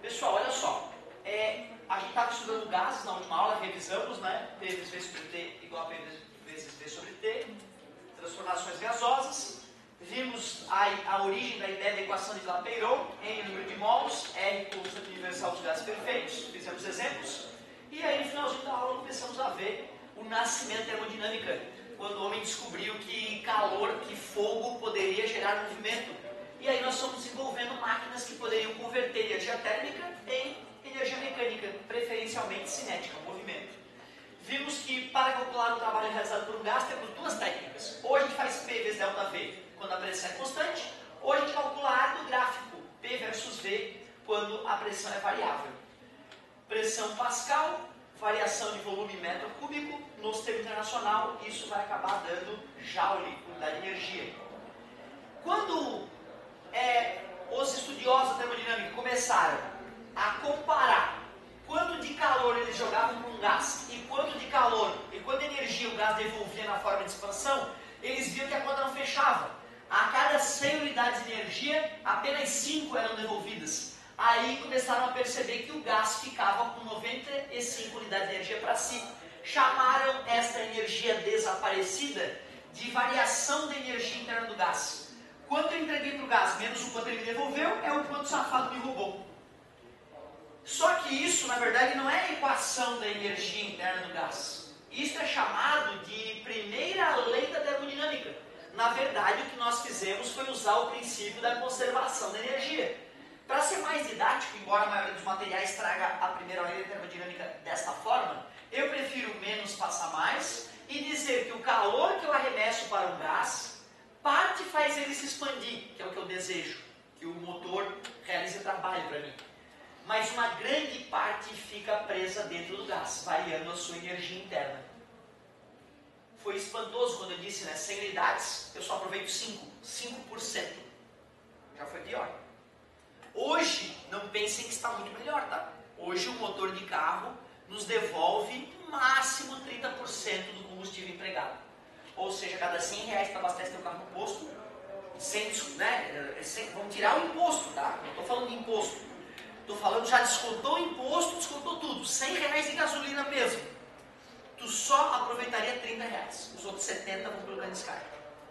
Pessoal, olha só. A gente estava estudando gases na última aula, revisamos, né? P vezes V sobre T igual a P vezes V sobre T. Transformações gasosas. Vimos a origem da ideia da equação de Clapeyron, N número de mols, R constante universal dos gases perfeitos. Fizemos exemplos. E aí, no finalzinho da aula, começamos a ver o nascimento da termodinâmica, quando o homem descobriu que calor, que fogo poderia gerar movimento. E aí nós fomos desenvolvendo máquinas que poderiam converter energia térmica em energia mecânica, preferencialmente cinética, movimento. Vimos que para calcular o trabalho realizado por um gás temos duas técnicas. Ou a gente faz P vezes ΔV quando a pressão é constante, ou a gente calcula a área do gráfico, P versus V, quando a pressão é variável. Pressão Pascal, variação de volume em metro cúbico, no sistema internacional, isso vai acabar dando Joule, unidade de energia. Quando os estudiosos da termodinâmica começaram a comparar quanto de calor eles jogavam para um gás e quanto de calor e quanta energia o gás devolvia na forma de expansão, eles viram que a conta não fechava. A cada 100 unidades de energia, apenas 5 eram devolvidas. Aí começaram a perceber que o gás ficava com 95 unidades de energia para si. Chamaram esta energia desaparecida de variação da energia interna do gás. Quanto eu entreguei para o gás menos o quanto ele me devolveu, é o quanto o safado me roubou. Só que isso, na verdade, não é a equação da energia interna do gás. Isso é chamado de primeira lei da termodinâmica. Na verdade, o que nós fizemos foi usar o princípio da conservação da energia. Para ser mais didático, embora a maioria dos materiais traga a primeira lei da termodinâmica desta forma, eu prefiro menos passar mais e dizer que o calor que eu arremesso para um gás, parte faz ele se expandir, que é o que eu desejo, que o motor realize trabalho para mim. Mas uma grande parte fica presa dentro do gás, variando a sua energia interna. Foi espantoso quando eu disse, né, 100 unidades, eu só aproveito 5%. Já foi pior. Hoje, não pensem que está muito melhor, tá? Hoje o motor de carro nos devolve no máximo 30% do combustível empregado. Ou seja, cada 100 reais que abastece teu carro no posto, vamos tirar o imposto, tá? Não estou falando de imposto. Estou falando, já descontou o imposto, descontou tudo. 100 reais de gasolina mesmo. Tu só aproveitaria 30 reais. Os outros 70 vão pelo grande descarga.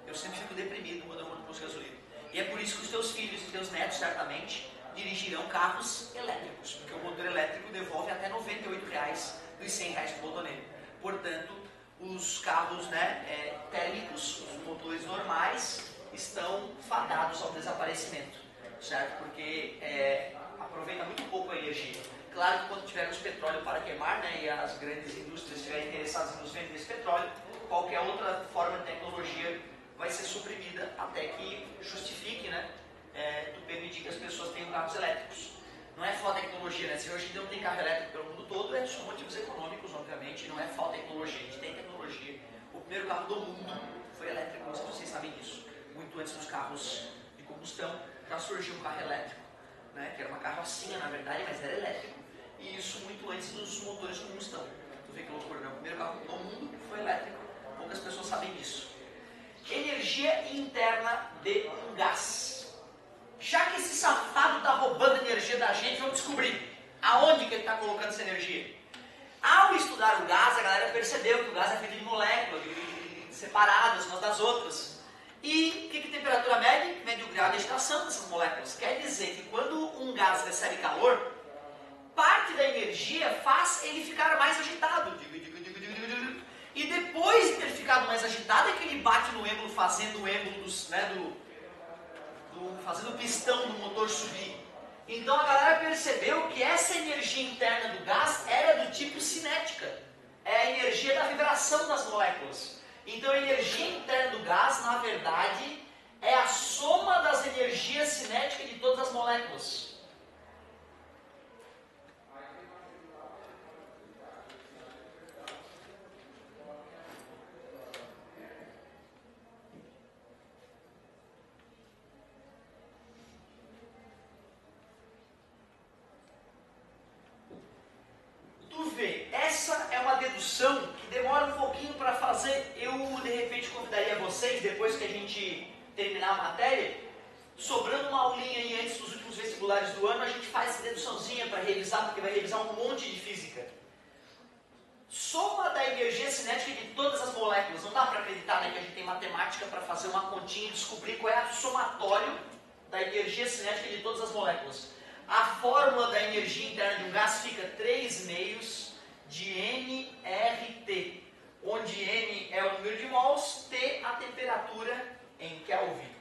Eu sempre fico deprimido quando eu vou no posto de gasolina. E é por isso que os teus filhos e teus netos, certamente, dirigirão carros elétricos. Porque o motor elétrico devolve até 98 reais dos 100 reais que botou nele. Portanto, os carros térmicos, os motores normais, estão fadados ao desaparecimento. Certo? Porque aproveita muito pouco a energia. Claro que quando tivermos petróleo para queimar, né, e as grandes indústrias estiverem interessadas em nos vender esse petróleo, qualquer outra forma de tecnologia vai ser suprimida até que justifique, né, tu permitir que as pessoas tenham carros elétricos. Não é falta de tecnologia, né? Se hoje não tem carro elétrico pelo mundo todo, é só motivos econômicos, obviamente, não é falta de tecnologia. A gente tem tecnologia. O primeiro carro do mundo foi elétrico, não sei se vocês sabem disso. Muito antes dos carros de combustão, já surgiu um carro elétrico, né, que era uma carrocinha, na verdade, mas era elétrico. E isso muito antes dos motores de combustão. Tu vê que loucura, né? O primeiro carro do mundo foi elétrico. Poucas pessoas sabem disso. Energia interna de um gás. Já que esse safado está roubando energia da gente, vamos descobrir aonde que ele está colocando essa energia. Ao estudar o gás, a galera percebeu que o gás é feito de moléculas, separadas umas das outras. E o que a temperatura mede? Mede o grau de agitação dessas moléculas. Quer dizer que quando um gás recebe calor, parte da energia faz ele ficar mais agitado. E depois de ter ficado mais agitado, é que ele bate no êmbolo, fazendo o êmbolo fazendo o pistão do motor subir. Então a galera percebeu que essa energia interna do gás era do tipo cinética. É a energia da vibração das moléculas. Então a energia interna do gás, na verdade, é a soma das energias cinéticas de todas as moléculas. Essa é uma dedução que demora um pouquinho para fazer. Eu, de repente, convidaria vocês, depois que a gente terminar a matéria, Sobrando uma aulinha aí antes dos últimos vestibulares do ano, a gente faz essa deduçãozinha para revisar, porque vai revisar um monte de física. Soma da energia cinética de todas as moléculas. Não dá para acreditar, né, que a gente tem matemática para fazer uma continha e descobrir qual é o somatório da energia cinética de todas as moléculas. A fórmula da energia interna de um gás fica 3 meios de nRT, onde N é o número de mols, T a temperatura em Kelvin.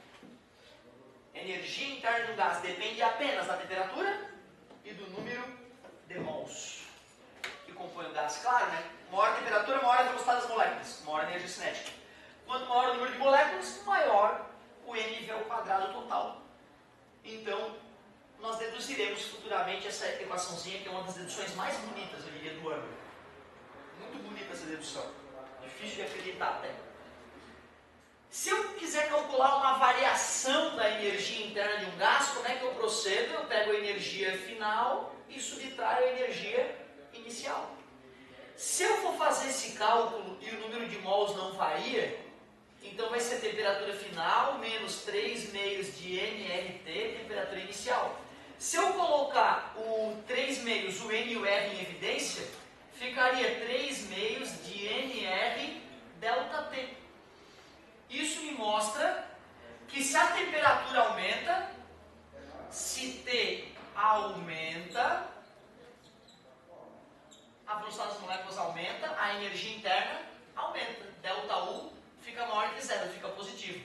Energia interna de um gás depende apenas da temperatura e do número de mols que compõe o gás. Claro, né? Maior a temperatura, maior a velocidade das moléculas, maior a energia cinética. Quanto maior o número de moléculas, maior o NV ao quadrado total. Então, nós deduziremos futuramente essa equaçãozinha, que é uma das deduções mais bonitas, eu diria, do ano. Muito bonita essa dedução. Difícil de acreditar até. Se eu quiser calcular uma variação da energia interna de um gás, como é que eu procedo? Eu pego a energia final e subtraio a energia inicial. Se eu for fazer esse cálculo e o número de mols não varia, então vai ser temperatura final menos 3 meios de nRT, temperatura inicial. Se eu colocar o 3 meios, o N e o R em evidência, ficaria 3 meios de NR delta T. Isso me mostra que se a temperatura aumenta, se T aumenta, a velocidade das moléculas aumenta, a energia interna aumenta. Delta U fica maior que zero, fica positivo.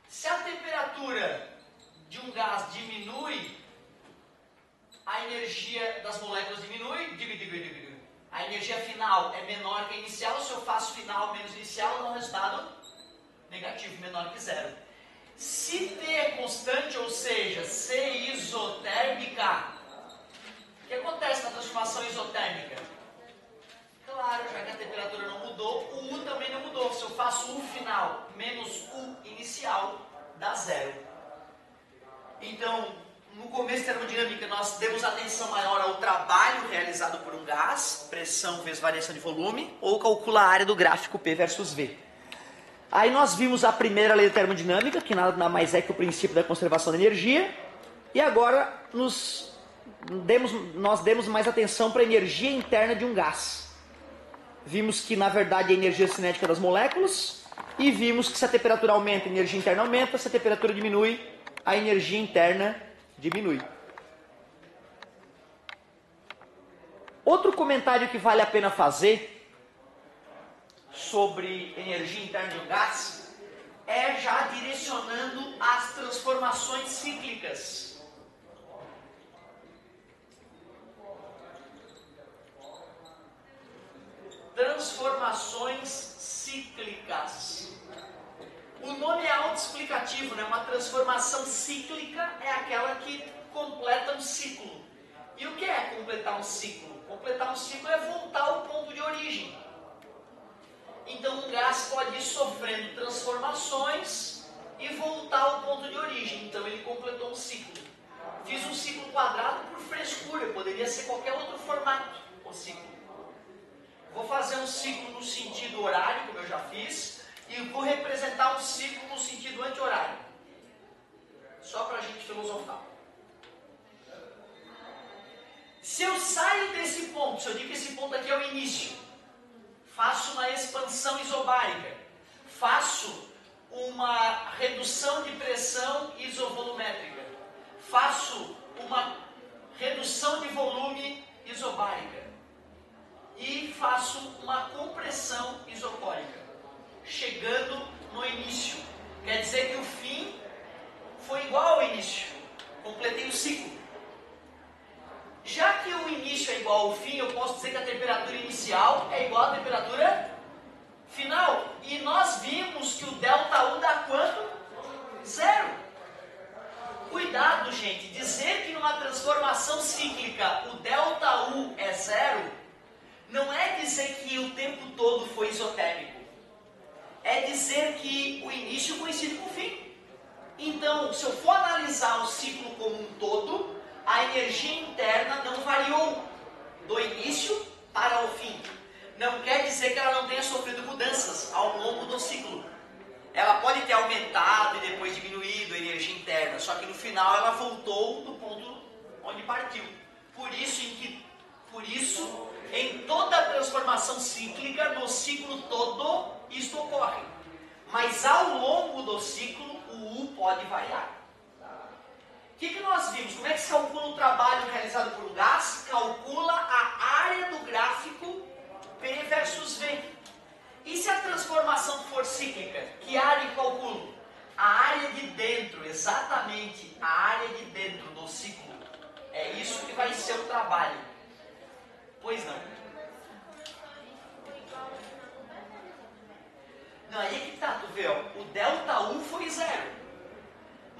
Se a temperatura de um gás diminui, a energia das moléculas diminui, a energia final é menor que a inicial. Se eu faço final menos inicial, dá um resultado negativo, menor que zero. Se T é constante, ou seja, C isotérmica, o que acontece na transformação isotérmica? Claro, já que a temperatura não mudou, o U também não mudou. Se eu faço U final menos U inicial, dá zero. Então, no começo da termodinâmica, nós demos atenção maior ao trabalho realizado por um gás, pressão vezes variação de volume, ou calcula a área do gráfico P versus V. Aí nós vimos a primeira lei da termodinâmica, que nada mais é que o princípio da conservação da energia, e agora nós demos mais atenção para a energia interna de um gás. Vimos que, na verdade, é a energia cinética das moléculas, e vimos que se a temperatura aumenta, a energia interna aumenta, se a temperatura diminui, a energia interna diminui. Outro comentário que vale a pena fazer sobre energia interna de um gás é já direcionando as transformações cíclicas. Transformações cíclicas. O nome é autoexplicativo, né? Uma transformação cíclica é aquela que completa um ciclo. E o que é completar um ciclo? Completar um ciclo é voltar ao ponto de origem. Então um gás pode ir sofrendo transformações e voltar ao ponto de origem. Então ele completou um ciclo. Fiz um ciclo quadrado por frescura, poderia ser qualquer outro formato o ciclo. Vou fazer um ciclo no sentido horário, como eu já fiz, e vou representar um ciclo no sentido anti-horário. Só para a gente filosofar. Se eu saio desse ponto, se eu digo que esse ponto aqui é o início, faço uma expansão isobárica, faço uma redução de pressão isovolumétrica, faço uma redução de volume isobárica e faço uma compressão isocórica, chegando no início. Quer dizer que o fim foi igual ao início, completei o ciclo. Já que o início é igual ao fim, eu posso dizer que a temperatura inicial é igual à temperatura final. E nós vimos que o ΔU dá quanto? Zero. Cuidado, gente, dizer que numa transformação cíclica o ΔU é zero, não é dizer que o tempo todo foi isotérmico. É dizer que o início coincide com o fim. Então, se eu for analisar o ciclo como um todo, a energia interna não variou do início para o fim. Não quer dizer que ela não tenha sofrido mudanças ao longo do ciclo. ela pode ter aumentado e depois diminuído a energia interna, só que no final ela voltou do ponto onde partiu. Por isso, em toda transformação cíclica, no ciclo todo, isto ocorre. Mas ao longo do ciclo, o U pode variar. O que nós vimos? Como é que se calcula o trabalho realizado por um gás? Calcula a área do gráfico P versus V. E se a transformação for cíclica, que área eu calculo? A área de dentro, exatamente a área de dentro do ciclo. É isso que vai ser o trabalho. Pois não. Não, aí é que tá, tu vê, ó, o delta U foi 0.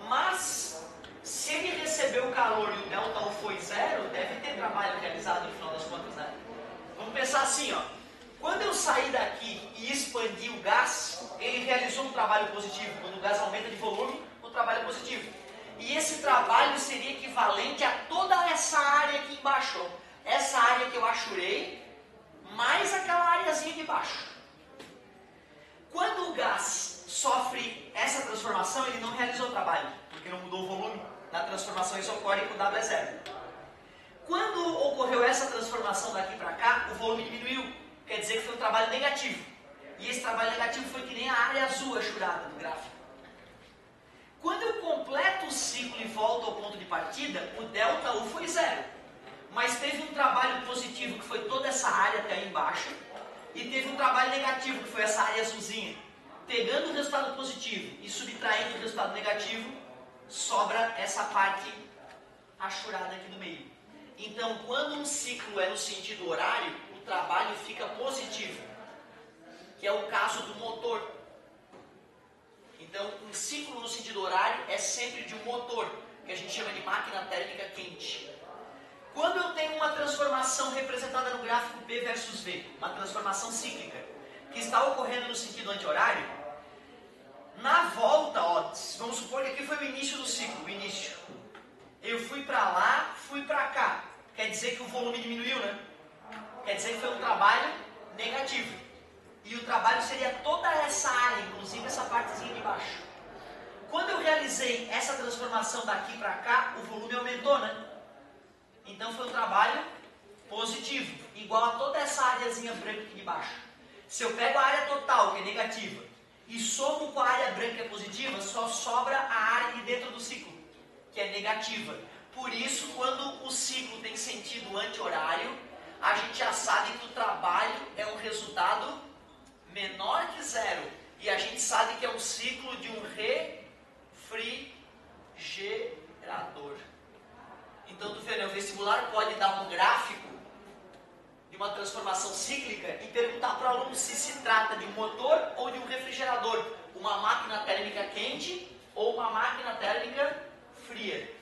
Mas, se ele recebeu o calor e o delta U foi 0, deve ter trabalho realizado no final das contas, né? Vamos pensar assim, ó. Quando eu sair daqui e expandir o gás, ele realizou um trabalho positivo. Quando o gás aumenta de volume, o trabalho é positivo. E esse trabalho seria equivalente a toda essa área aqui embaixo. Essa área que eu achurei, mais aquela areazinha de baixo. Quando o gás sofre essa transformação, ele não realizou o trabalho, porque não mudou o volume. Na transformação isso ocorre com W é 0. Quando ocorreu essa transformação daqui para cá, o volume diminuiu. Quer dizer que foi um trabalho negativo. E esse trabalho negativo foi que nem a área azul achurada do gráfico. Quando eu completo o ciclo e volto ao ponto de partida, o delta U foi 0. Mas teve um trabalho positivo, que foi toda essa área até aí embaixo, e teve um trabalho negativo, que foi essa área azulzinha. Pegando o resultado positivo e subtraindo o resultado negativo, sobra essa parte achurada aqui no meio. Então, quando um ciclo é no sentido horário, o trabalho fica positivo, que é o caso do motor. Então, um ciclo no sentido horário é sempre de um motor, que a gente chama de máquina térmica quente. Quando eu tenho uma transformação representada no gráfico P versus V, uma transformação cíclica, que está ocorrendo no sentido anti-horário, na volta, ó, vamos supor que aqui foi o início do ciclo, o início. Eu fui para lá, fui para cá. Quer dizer que o volume diminuiu, né? Quer dizer que foi um trabalho negativo. E o trabalho seria toda essa área, inclusive essa partezinha de baixo. Quando eu realizei essa transformação daqui para cá, o volume aumentou, né? Então foi um trabalho positivo, igual a toda essa áreazinha branca aqui de baixo. Se eu pego a área total, que é negativa, e somo com a área branca que é positiva, só sobra a área de dentro do ciclo, que é negativa. Por isso, quando o ciclo tem sentido anti-horário, a gente já sabe que o trabalho é um resultado menor que 0. E a gente sabe que é um ciclo de um refrigerador. Então, tu vê, né, o vestibular pode dar um gráfico de uma transformação cíclica e perguntar para o aluno se se trata de um motor ou de um refrigerador, uma máquina térmica quente ou uma máquina térmica fria.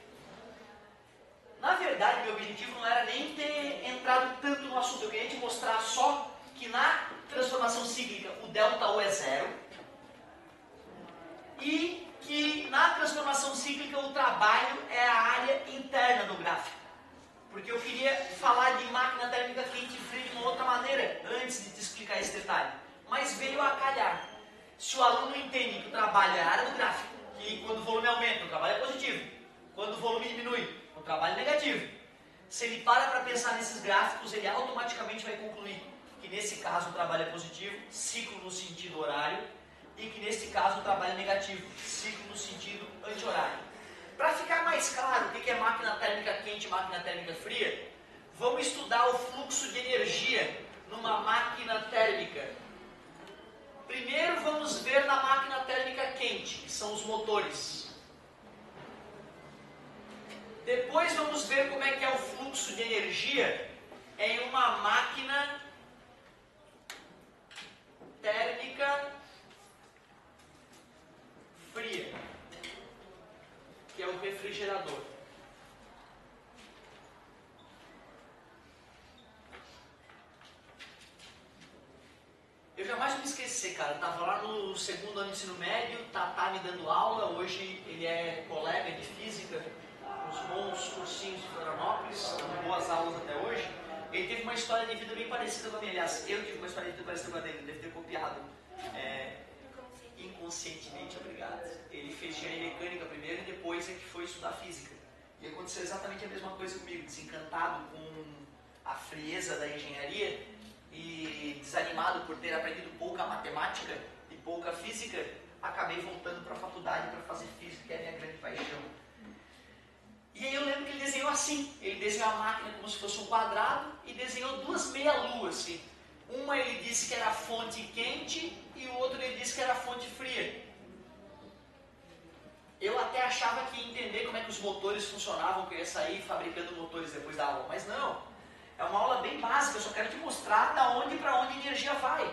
Na verdade, meu objetivo não era nem ter entrado tanto no assunto, eu queria te mostrar só que na transformação cíclica o delta U é 0 e que na transformação cíclica o trabalho é a área interna do gráfico. Porque eu queria falar de máquina térmica quente e fria de uma outra maneira, antes de te explicar esse detalhe. Mas veio a calhar. Se o aluno entende que o trabalho é a área do gráfico, que quando o volume aumenta, o trabalho é positivo. Quando o volume diminui, o trabalho é negativo. Se ele para pensar nesses gráficos, ele automaticamente vai concluir que nesse caso o trabalho é positivo, ciclo no sentido horário, e que nesse caso o trabalho é negativo, ciclo no sentido anti-horário. Para ficar mais claro o que é máquina térmica quente e máquina térmica fria, vamos estudar o fluxo de energia numa máquina térmica. Primeiro vamos ver na máquina térmica quente, que são os motores. Depois vamos ver como é que é o fluxo de energia em uma máquina térmica fria, que é o refrigerador. Eu jamais vou me esquecer, cara. Eu tava lá no segundo ano de ensino médio, Tatá me dando aula, hoje ele é colega de física, uns bons cursinhos de Florianópolis, boas aulas até hoje. Ele teve uma história de vida bem parecida com a minha. Aliás, eu tive uma história de vida parecida com a dele, ele deve ter copiado. inconscientemente obrigado. Ele fez engenharia mecânica primeiro e depois é que foi estudar física. E aconteceu exatamente a mesma coisa comigo, desencantado com a frieza da engenharia e desanimado por ter aprendido pouca matemática e pouca física, acabei voltando para a faculdade para fazer física, que é a minha grande paixão. E aí eu lembro que ele desenhou assim, ele desenhou a máquina como se fosse um quadrado e desenhou duas meia-luas assim. Uma ele disse que era a fonte quente e o outro ele disse que era a fonte fria. Eu até achava que ia entender como é que os motores funcionavam, que eu ia sair fabricando motores depois da aula, mas não. É uma aula bem básica, eu só quero te mostrar da onde para onde a energia vai.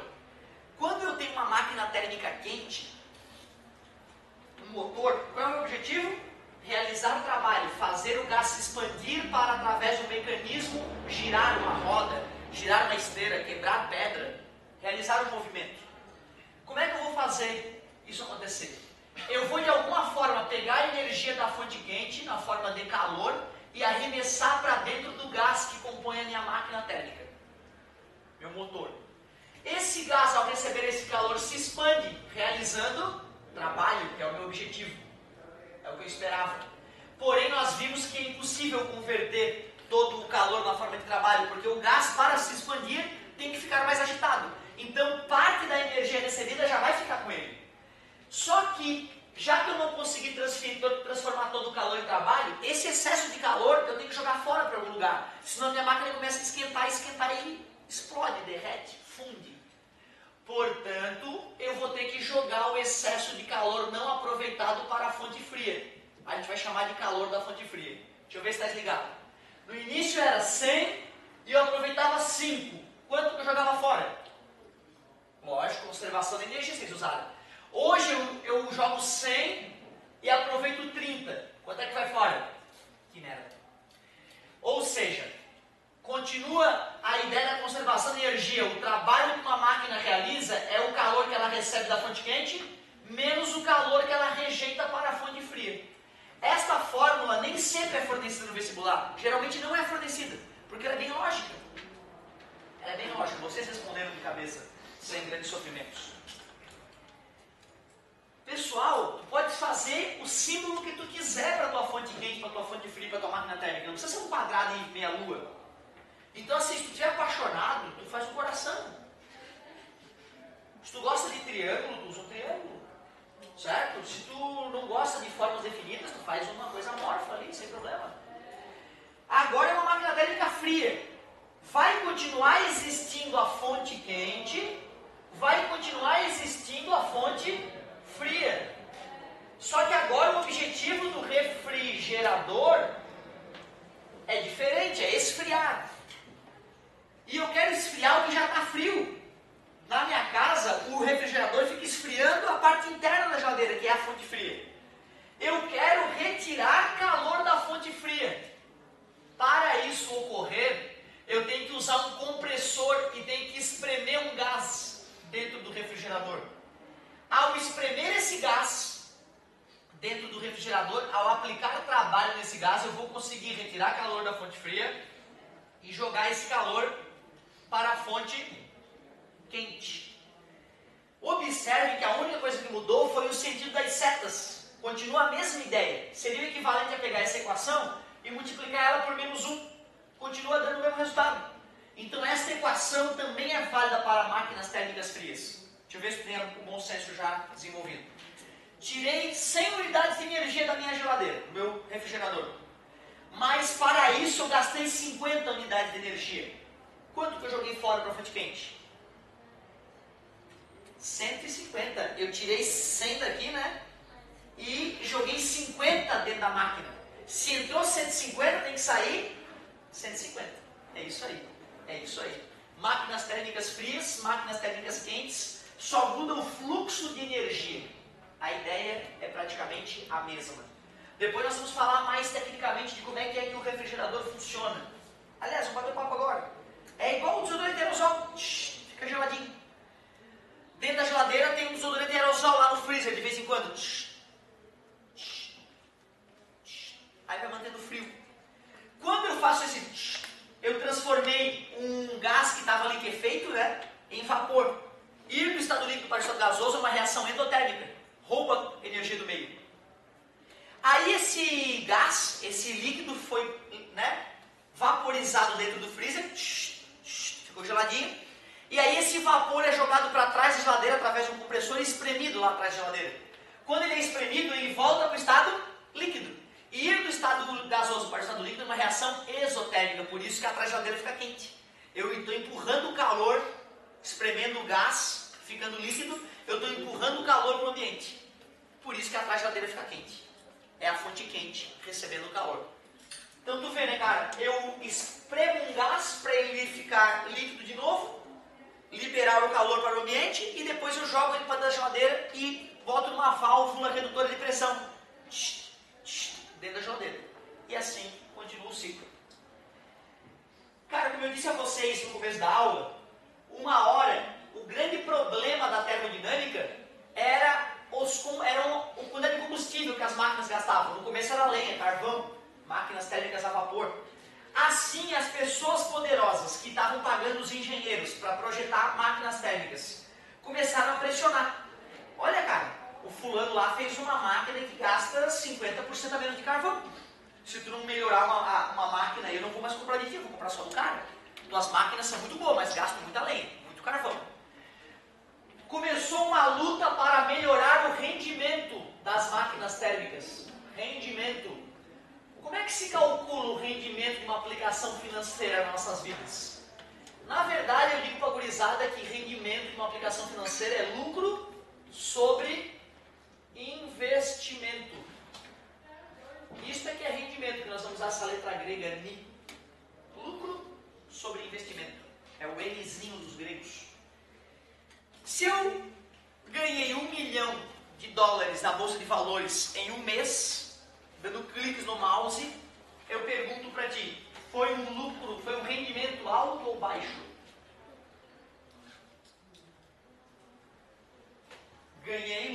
Quando eu tenho uma máquina térmica quente, um motor, qual é o meu objetivo? Realizar o trabalho, fazer o gás se expandir para, através do mecanismo, girar uma roda, girar uma esteira, quebrar pedra, realizar o movimento. Como é que eu vou fazer isso acontecer? Eu vou de alguma forma pegar a energia da fonte quente, na forma de calor, e arremessar para dentro do gás que compõe a minha máquina térmica, meu motor. Esse gás, ao receber esse calor, se expande, realizando trabalho, que é o meu objetivo. É o que eu esperava. Porém, nós vimos que é impossível converter todo o calor na forma de trabalho, porque o gás, para se expandir, tem que ficar mais agitado. Então, parte da energia recebida já vai ficar com ele. Só que, já que eu não consegui transformar todo o calor em trabalho, esse excesso de calor eu tenho que jogar fora para algum lugar. Senão a minha máquina começa a esquentar e explode, derrete, funde. Portanto, eu vou ter que jogar o excesso de calor não aproveitado para a fonte fria. A gente vai chamar de calor da fonte fria. Deixa eu ver se está desligado. No início era 100 e eu aproveitava 5. Quanto que eu jogava fora? Lógico, conservação de energia, vocês usaram. Hoje eu jogo 100 e aproveito 30. Quanto é que vai fora? Que merda. Ou seja, continua a ideia da conservação de energia. O trabalho que uma máquina realiza é o calor que ela recebe da fonte quente, menos o calor que ela rejeita para a fonte fria. Esta fórmula nem sempre é fornecida no vestibular. Geralmente não é fornecida, porque ela é bem lógica. Ela é bem lógica. Vocês responderam de cabeça, sem grandes sofrimentos. Pessoal, tu pode fazer o símbolo que tu quiser para a tua fonte quente, para a tua fonte fria, para a tua máquina térmica. Não precisa ser um quadrado e meia lua. Então, assim, se tu estiver apaixonado, tu faz um coração. Se tu gosta de triângulo, tu usa um triângulo. Certo? Se tu não gosta de formas definidas, tu faz uma coisa amorfa ali, sem problema. Agora é uma máquina térmica fria. Vai continuar existindo a fonte quente, vai continuar existindo a fonte fria. Só que agora o objetivo do refrigerador é diferente, é esfriar. E eu quero esfriar o que já está frio. Na minha casa, o refrigerador fica esfriando a parte interna da geladeira, que é a fonte fria. Eu quero retirar calor da fonte fria. Para isso ocorrer, eu tenho que usar um compressor e tenho que espremer um gás dentro do refrigerador. Ao espremer esse gás dentro do refrigerador, ao aplicar trabalho nesse gás, eu vou conseguir retirar calor da fonte fria e jogar esse calor para a fonte quente. Observe que a única coisa que mudou foi o sentido das setas. Continua a mesma ideia. Seria o equivalente a pegar essa equação e multiplicar ela por -1. Continua dando o mesmo resultado. Então esta equação também é válida para máquinas térmicas frias. Deixa eu ver se tem um bom senso já desenvolvido. Tirei 100 unidades de energia da minha geladeira, do meu refrigerador. Mas para isso eu gastei 50 unidades de energia. Quanto que eu joguei fora para a fonte quente? 150. Eu tirei 100 daqui, né? E joguei 50 dentro da máquina. Se entrou 150, tem que sair 150. É isso aí. É isso aí. Máquinas térmicas frias, máquinas térmicas quentes, só muda o fluxo de energia. A ideia é praticamente a mesma. Depois nós vamos falar mais tecnicamente de como é que o refrigerador funciona. Aliás, vamos bater o papo agora. É igual o desodorante aerosol. Fica geladinho. Dentro da geladeira tem um desodorante aerosol lá no freezer de vez em quando. Aí vai mantendo frio. Quando eu faço esse, eu transformei um gás que estava liquefeito, né, em vapor. Ir do estado líquido para o estado gasoso é uma reação endotérmica. rouba energia do meio. Aí esse gás, esse líquido foi, né, vaporizado dentro do freezer, ficou geladinho, e aí esse vapor é jogado para trás da geladeira através de um compressor e espremido lá atrás da geladeira. Quando ele é espremido, ele volta para o estado líquido. E ir do estado gasoso para o estado líquido é uma reação exotérmica, por isso que atrás da geladeira fica quente. Eu estou empurrando o calor, espremendo o gás, ficando líquido, eu estou empurrando o calor para o ambiente. Por isso que atrás da geladeira fica quente. É a fonte quente recebendo o calor. Então tu vê, né, cara? Eu espremo um gás para ele ficar líquido de novo, liberar o calor para o ambiente e depois eu jogo ele para dentro da geladeira e boto numa válvula redutora de pressão dentro da geladeira. E assim continua o ciclo. Cara, como eu disse a vocês no começo da aula, uma hora, o grande problema da termodinâmica era a quantidade de combustível que as máquinas gastavam. No começo era lenha, carvão, máquinas térmicas a vapor. Assim, as pessoas poderosas que estavam pagando os engenheiros para projetar máquinas térmicas começaram a pressionar. Olha, cara, o fulano lá fez uma máquina que gasta 50% a menos de carvão. Se tu não melhorar uma máquina, eu não vou mais comprar de ti, eu vou comprar só do cara. Tuas máquinas são muito boas, mas gastam muita lenha, muito carvão. Começou uma luta para melhorar o rendimento das máquinas térmicas. Rendimento. Como é que se calcula o rendimento de uma aplicação financeira nas nossas vidas? Na verdade, eu digo para a gurizada que rendimento de uma aplicação financeira é lucro sobre investimento. Isso é que é rendimento, que nós vamos usar essa letra grega ni. Lucro sobre investimento. É o Nzinho dos gregos. Se eu ganhei $1 milhão na bolsa de valores em um mês, dando cliques no mouse, eu pergunto para ti, foi um lucro, foi um rendimento alto ou baixo?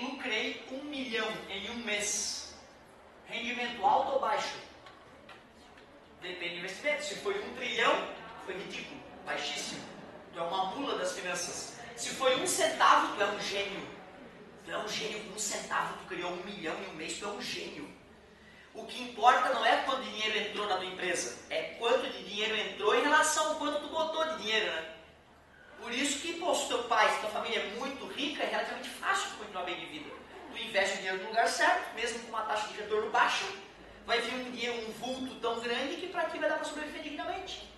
Lucrei $1 milhão em um mês. Rendimento alto ou baixo? Depende do investimento. Se foi 1 trilhão, foi ridículo, baixíssimo. Tu é uma mula das finanças. Se foi 1 centavo, tu é um gênio. Tu é um gênio com 1 centavo, tu criou $1 milhão em um mês, tu é um gênio. O que importa não é quanto dinheiro entrou na tua empresa, é quanto de dinheiro entrou em relação ao quanto tu botou de dinheiro, né? Por isso que, pô, se teu pai, se tua família é muito rica, é relativamente fácil continuar bem de vida. Tu investe o dinheiro no lugar certo, mesmo com uma taxa de retorno baixa, vai vir um vulto tão grande que para ti vai dar para sobreviver dignamente.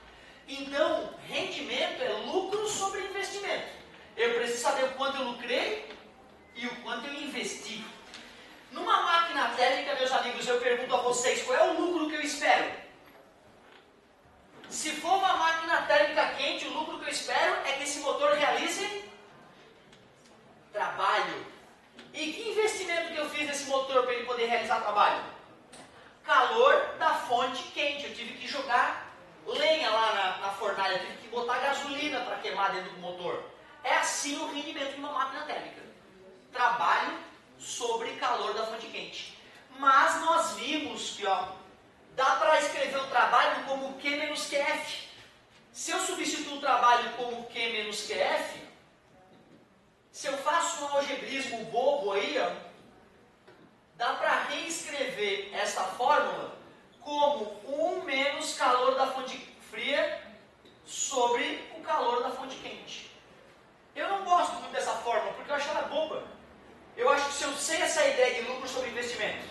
Então, rendimento é lucro sobre investimento. Eu preciso saber o quanto eu lucrei e o quanto eu investi. Numa máquina térmica, meus amigos, eu pergunto a vocês, qual é o lucro que eu espero? Se for uma máquina térmica quente, o lucro que eu espero é que esse motor realize trabalho. E que investimento que eu fiz nesse motor para ele poder realizar trabalho? Calor da fonte quente. Eu tive que jogar lenha lá na fornalha, eu tive que botar gasolina para queimar dentro do motor. É assim o rendimento de uma máquina térmica. Trabalho sobre calor da fonte quente. Mas nós vimos que, dá para escrever o trabalho como Q menos QF. Se eu substituo o trabalho como Q menos QF, se eu faço um algebrismo bobo aí, dá para reescrever essa fórmula como 1 menos calor da fonte fria sobre o calor da fonte quente. Eu não gosto muito dessa fórmula, porque eu acho ela boba. Eu acho que se eu sei essa ideia de lucro sobre investimento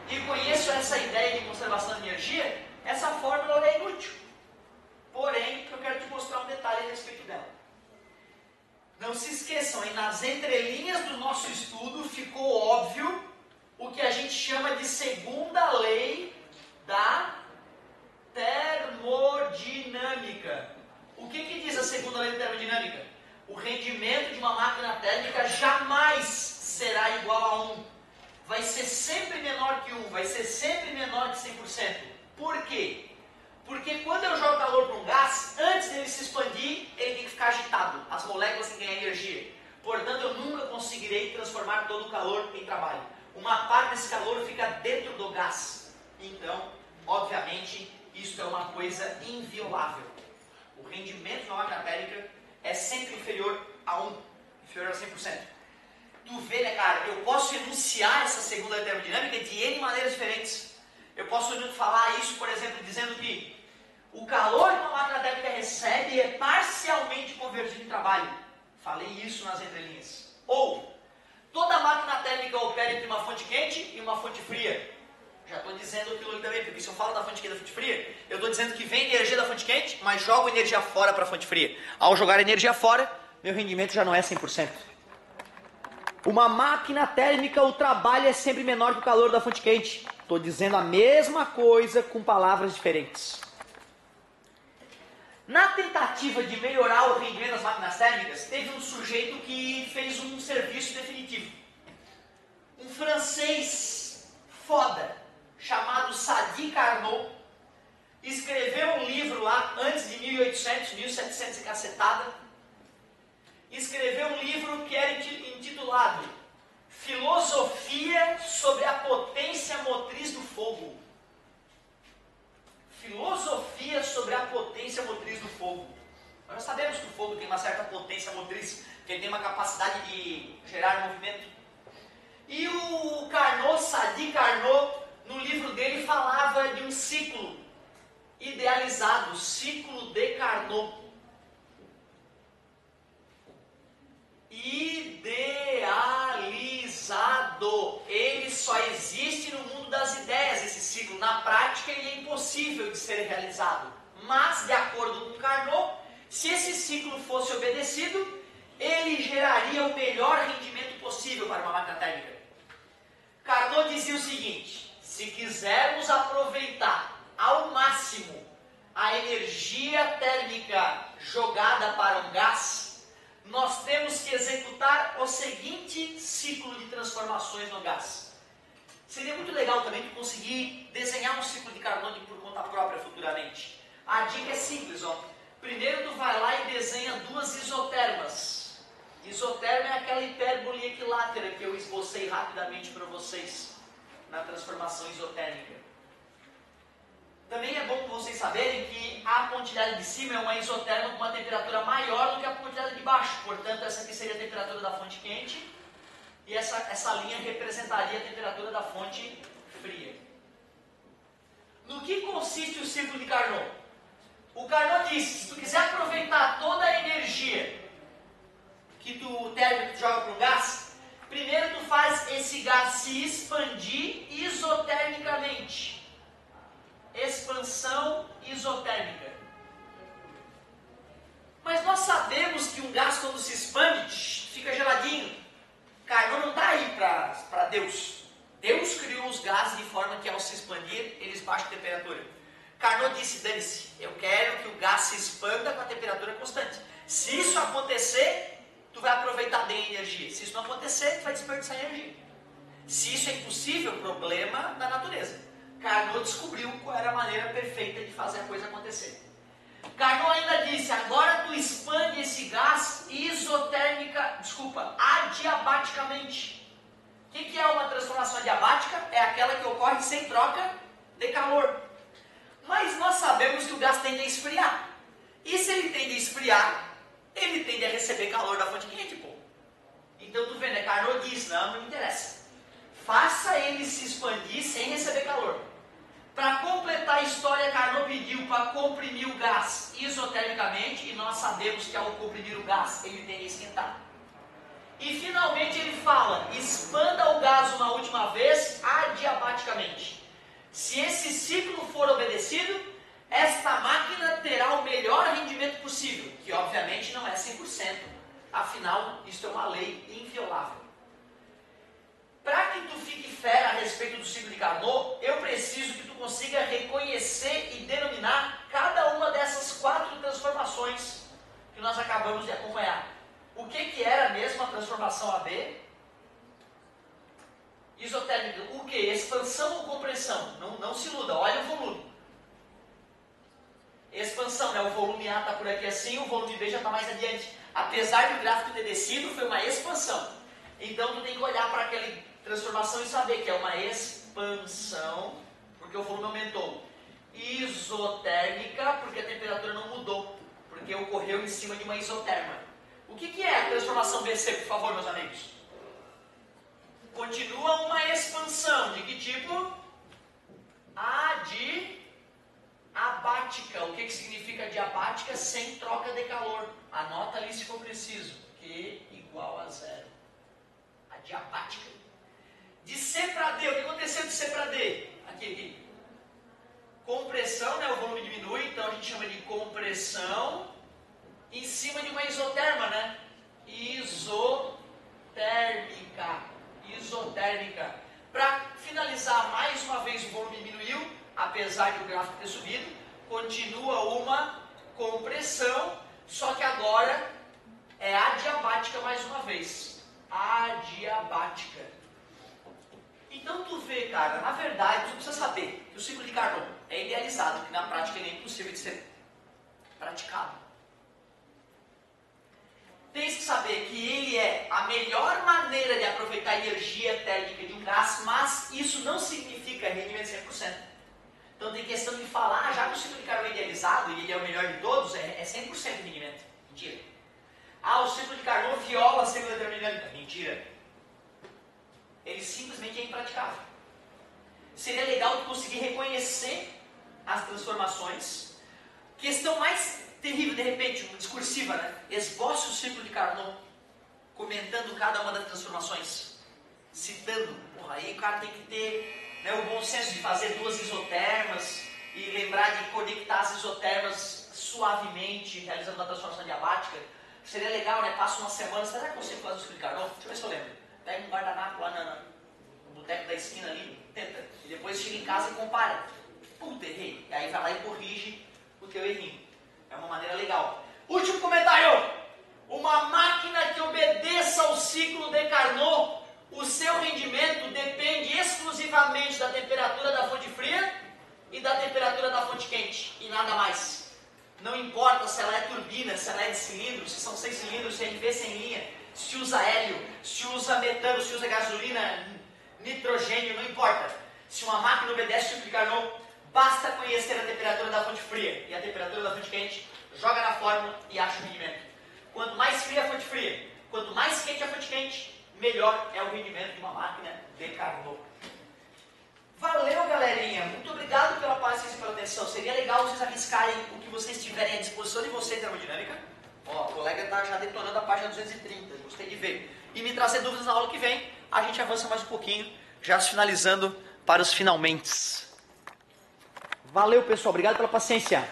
e conheço essa ideia de conservação de energia, essa fórmula é inútil. Porém, eu quero te mostrar um detalhe a respeito dela. Não se esqueçam, nas entrelinhas do nosso estudo ficou óbvio o que a gente chama de segunda lei da termodinâmica. O que diz a segunda lei da termodinâmica? O rendimento de uma máquina térmica jamais será igual a 1. Vai ser sempre menor que 1, vai ser sempre menor que 100%. Por quê? Porque quando eu jogo calor para um gás, antes dele se expandir, ele tem que ficar agitado. As moléculas têm que ganhar energia. Portanto, eu nunca conseguirei transformar todo o calor em trabalho. Uma parte desse calor fica dentro do gás. Então, obviamente, isso é uma coisa inviolável. O rendimento de uma máquina térmica é sempre inferior a 1, inferior a 100%. tu vê, né, cara, eu posso enunciar essa segunda termodinâmica de N maneiras diferentes. Eu posso falar isso, por exemplo, dizendo que o calor que uma máquina térmica recebe é parcialmente convertido em trabalho. Falei isso nas entrelinhas. Ou, toda máquina térmica opera entre uma fonte quente e uma fonte fria. Já estou dizendo aquilo ali também, porque se eu falo da fonte quente e da fonte fria, eu estou dizendo que vem energia da fonte quente, mas jogo energia fora para a fonte fria. Ao jogar energia fora, meu rendimento já não é 100%. Uma máquina térmica, o trabalho é sempre menor que o calor da fonte quente. Estou dizendo a mesma coisa com palavras diferentes. Na tentativa de melhorar o rendimento das máquinas térmicas, teve um sujeito que fez um serviço definitivo. Um francês foda, chamado Sadi Carnot, escreveu um livro lá, antes de 1800, 1700 e cacetada, escreveu um livro que era intitulado Filosofia sobre a potência motriz do fogo. Filosofia sobre a potência motriz do fogo. Nós sabemos que o fogo tem uma certa potência motriz, que ele tem uma capacidade de gerar movimento. E o Carnot, Sadi Carnot, no livro dele falava de um ciclo idealizado, o ciclo de Carnot. Idealizado. Ele só existe no mundo das ideias, esse ciclo. Na prática, ele é impossível de ser realizado. Mas, de acordo com Carnot, se esse ciclo fosse obedecido, ele geraria o melhor rendimento possível para uma máquina térmica. Carnot dizia o seguinte: se quisermos aproveitar ao máximo a energia térmica jogada para um gás, nós temos que executar o seguinte ciclo de transformações no gás. Seria muito legal também tu conseguir desenhar um ciclo de Carnot por conta própria futuramente. A dica é simples, ó. Primeiro tu vai lá e desenha duas isotermas. Isoterma é aquela hipérbole equilátera que eu esbocei rapidamente para vocês na transformação isotérmica. Também é bom vocês saberem que a pontilhada de cima é uma isoterma com uma temperatura maior do que a pontilhada de baixo. Portanto, essa aqui seria a temperatura da fonte quente e essa linha representaria a temperatura da fonte fria. No que consiste o ciclo de Carnot? O Carnot disse, se tu quiser aproveitar toda a energia que o térmico joga para o gás, primeiro tu faz esse gás se expandir isotermicamente. Expansão isotérmica. Mas nós sabemos que um gás, quando se expande, fica geladinho. Carnot não está aí para Deus. Deus criou os gases de forma que, ao se expandir, eles baixam a temperatura. Carnot disse, dane-se, eu quero que o gás se expanda com a temperatura constante. Se isso acontecer, tu vai aproveitar bem a energia. Se isso não acontecer, tu vai desperdiçar energia. Se isso é impossível, problema da natureza. Carnot descobriu qual era a maneira perfeita de fazer a coisa acontecer. Carnot ainda disse, agora tu expande esse gás adiabaticamente. O que é uma transformação adiabática? É aquela que ocorre sem troca de calor. Mas nós sabemos que o gás tende a esfriar. E se ele tende a esfriar, ele tende a receber calor da fonte quente, pô. Então tu vê, né? Carnot diz, não me interessa. Faça ele se expandir sem receber calor. Para completar a história, Carnot pediu para comprimir o gás isotermicamente, e nós sabemos que ao comprimir o gás, ele tende a esquentar. E finalmente ele fala, expanda o gás uma última vez adiabaticamente. Se esse ciclo for obedecido, esta máquina terá o melhor rendimento possível, que obviamente não é 100%. Afinal, isto é uma lei inviolável. Para que tu fique fera a respeito do ciclo de Carnot, eu preciso que tu consiga reconhecer e denominar cada uma dessas 4 transformações que nós acabamos de acompanhar. O que era mesmo a transformação AB? Isotérmica, o que? Expansão ou compressão? Não se iluda, olha o volume. Expansão, né? O volume A está por aqui assim, o volume B já está mais adiante. Apesar do gráfico ter descido, foi uma expansão. Então tu tem que olhar para aquela transformação e saber que é uma expansão, porque o volume aumentou. Isotérmica, porque a temperatura não mudou, porque ocorreu em cima de uma isoterma. O que é a transformação BC, por favor, meus amigos? Continua uma expansão. De que tipo? Adiabática. O que significa adiabática? Sem troca de calor. Anota ali se for preciso. Q igual a 0. Adiabática. De C para D. O que aconteceu de C para D? Aqui. Compressão, né? O volume diminui. Então a gente chama de compressão em cima de uma isoterma, né? Isotérmica. Para finalizar, mais uma vez o volume diminuiu, apesar do gráfico ter subido. Continua uma compressão, só que agora é adiabática mais uma vez. Adiabática. Então tu vê, cara, na verdade, tu precisa saber que o ciclo de Carnot é idealizado, que na prática ele é impossível de ser praticado. Tens que saber que ele é a melhor maneira de aproveitar a energia térmica de um gás, mas isso não significa rendimento 100%. Então tem questão de falar, já que o ciclo de Carnot é idealizado e ele é o melhor de todos, é 100% de rendimento. Mentira. O ciclo de Carnot viola a segunda termodinâmica. Mentira. Ele simplesmente é impraticável. Seria legal de conseguir reconhecer as transformações. Questão mais terrível, de repente, uma discursiva, né? Esboce o ciclo de Carnot, comentando cada uma das transformações, citando. Porra, aí o cara tem que ter, né, o bom senso de fazer duas isotermas e lembrar de conectar as isotermas suavemente, realizando a transformação diabática. Seria legal, né? Passa uma semana, será que eu consigo fazer o ciclo de Carnot? Deixa eu ver se eu lembro. Pega um guardanapo lá no boteco da esquina ali, tenta, e depois chega em casa e compara. Puta, errei. E aí vai lá e corrige o teu errinho. É uma maneira legal. Último comentário. Uma máquina que obedeça ao ciclo de Carnot, o seu rendimento depende exclusivamente da temperatura da fonte fria e da temperatura da fonte quente. E nada mais. Não importa se ela é turbina, se ela é de cilindro, se são 6 cilindros, se é NV sem linha, se usa hélio, se usa metano, se usa gasolina, nitrogênio, não importa. Se uma máquina obedece ao ciclo de Carnot, basta conhecer a temperatura da fonte fria e a temperatura da fonte quente, joga na fórmula e acha o rendimento. Quanto mais fria a fonte fria, quanto mais quente a fonte quente, melhor é o rendimento de uma máquina de Carnot. Valeu, galerinha! Muito obrigado pela paciência e pela atenção. Seria legal vocês arriscarem o que vocês tiverem à disposição de vocês em termodinâmica. Ó, o colega está já detonando a página 230, gostei de ver. E me trazer dúvidas na aula que vem, a gente avança mais um pouquinho, já finalizando para os finalmente. Valeu, pessoal. Obrigado pela paciência.